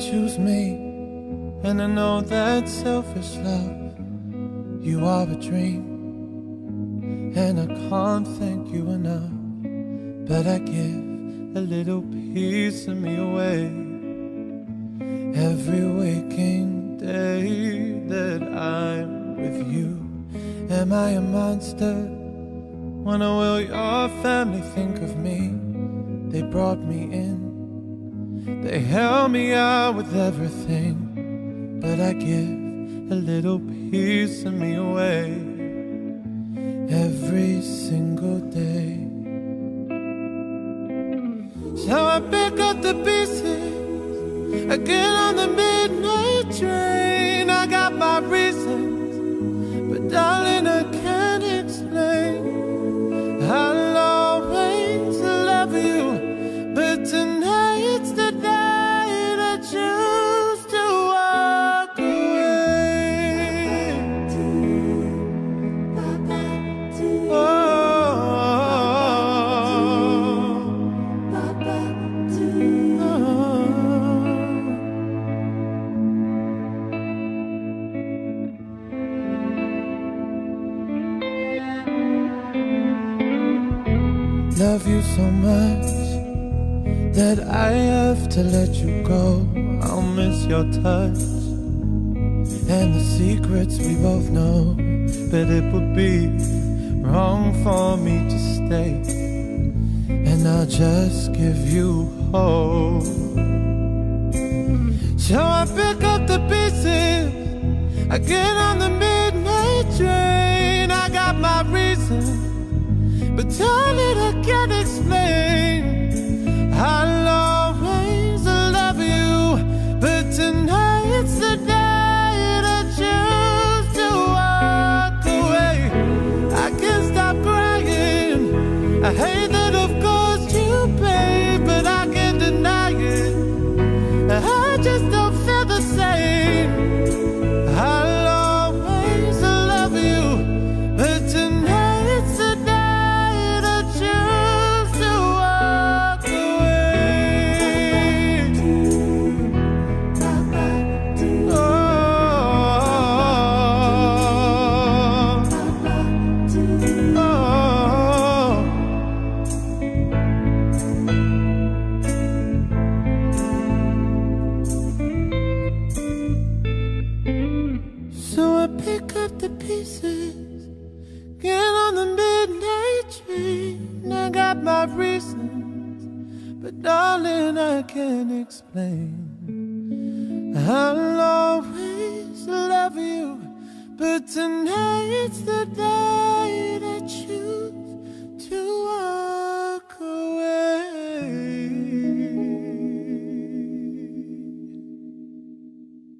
choose me, and I know that's selfish love. You are a dream, and I can't thank you enough. But I give a little piece of me away every waking day that I'm with you. Am I a monster? When will your family think of me? They brought me in, they held me out with everything. But I give a little piece of me away every single day. So I pick up the pieces again on the midnight train. I got my reasons, but darling, I can't explain. I'll always love you, but tonight's the night I choose to walk away. Oh. Love you so much that I have to let you go. I'll miss your touch and the secrets we both know. But it would be wrong for me to stay, and I'll just give you hope. So I pick up the pieces, I get on the midnight train. I got my reasons, but darling, I can't explain. I'll always love you, but tonight's the night I choose to walk away. I can't stop crying, I hate that of course you pay, but I can't deny it, I just don't feel the same. I'll always love you, but tonight's the night I choose to walk away. Oh, so I pick up the pieces, get on the midnight train. I got my reasons, but darling, I can't explain. I'll always love you, but tonight's the day